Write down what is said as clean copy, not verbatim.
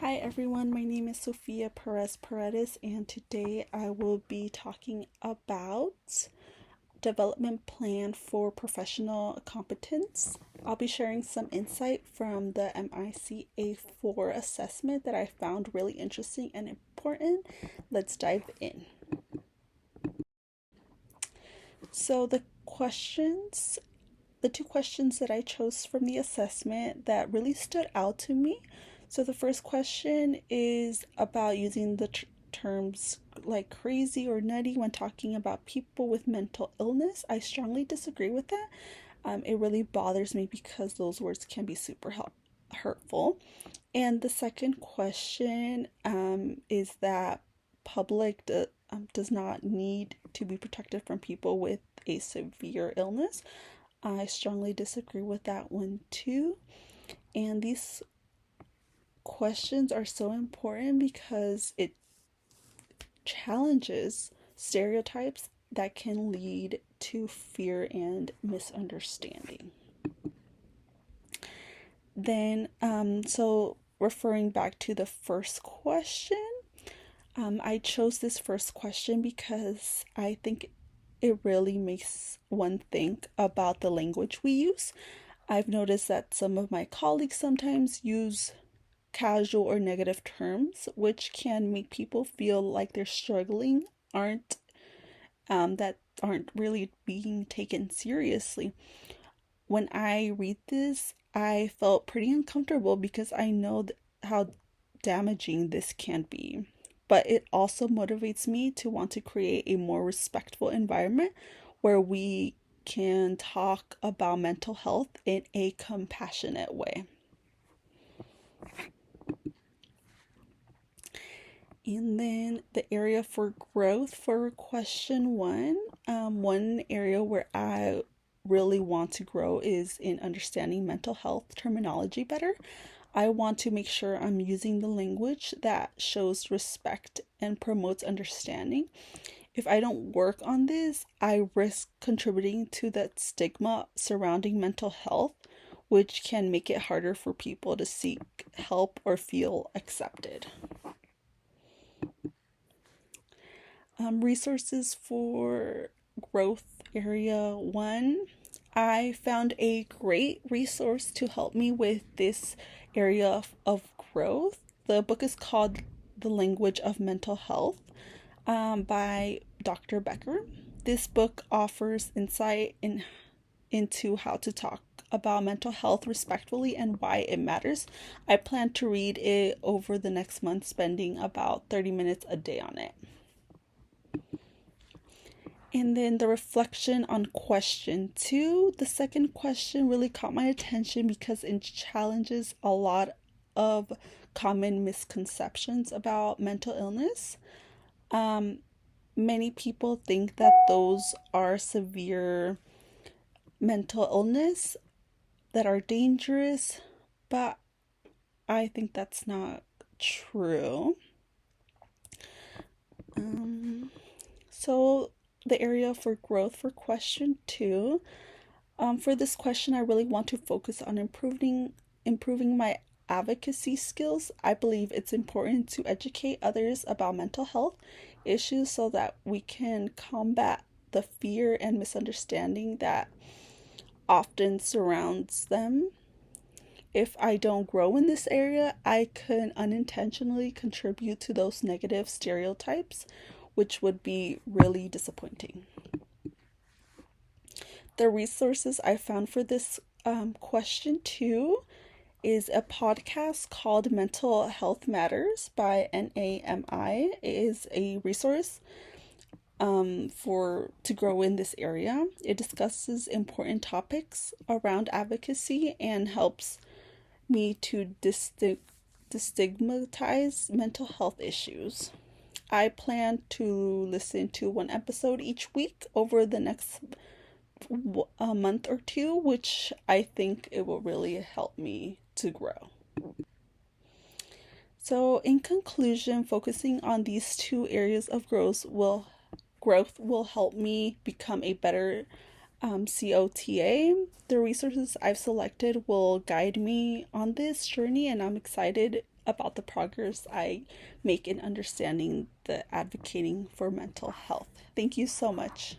Hi everyone, my name is Sofia Perez Paredes, and today I will be talking about development plan for professional competence. I'll be sharing some insight from the MICA4 assessment that I found really interesting and important. Let's dive in. So the two questions that I chose from the assessment that really stood out to me. So the first question is about using the terms like crazy or nutty when talking about people with mental illness. I strongly disagree with that. It really bothers me because those words can be super hurtful. And the second question is that does not need to be protected from people with a severe illness. I strongly disagree with that one too. And these questions are so important because it challenges stereotypes that can lead to fear and misunderstanding. So referring back to the first question, I chose this first question because I think it really makes one think about the language we use. I've noticed that some of my colleagues sometimes use casual or negative terms, which can make people feel like they're struggling, that aren't really being taken seriously. When I read this, I felt pretty uncomfortable because I know how damaging this can be. But it also motivates me to want to create a more respectful environment where we can talk about mental health in a compassionate way. And then the area for growth for question one area where I really want to grow is in understanding mental health terminology better. I want to make sure I'm using the language that shows respect and promotes understanding. If I don't work on this, I risk contributing to that stigma surrounding mental health, which can make it harder for people to seek help or feel accepted. Resources for growth area one. I found a great resource to help me with this area of growth. The book is called The Language of Mental Health by Dr. Becker. This book offers insight into how to talk about mental health respectfully and why it matters. I plan to read it over the next month, spending about 30 minutes a day on it. And then the reflection on question two. The second question really caught my attention because it challenges a lot of common misconceptions about mental illness. Many people think that those are severe mental illness that are dangerous, but I think that's not true. So the area for growth for question two. For this question, I really want to focus on improving my advocacy skills. I believe it's important to educate others about mental health issues so that we can combat the fear and misunderstanding that often surrounds them. If I don't grow in this area, I could unintentionally contribute to those negative stereotypes, which would be really disappointing. The resources I found for this question two is a podcast called Mental Health Matters by NAMI. It is a resource for to grow in this area. It discusses important topics around advocacy and helps me to destigmatize mental health issues. I plan to listen to one episode each week over the next a month or two, which I think it will really help me to grow. So, in conclusion, focusing on these two areas of growth will help me become a better COTA. The resources I've selected will guide me on this journey, and I'm excited about the progress I make in understanding the advocating for mental health. Thank you so much.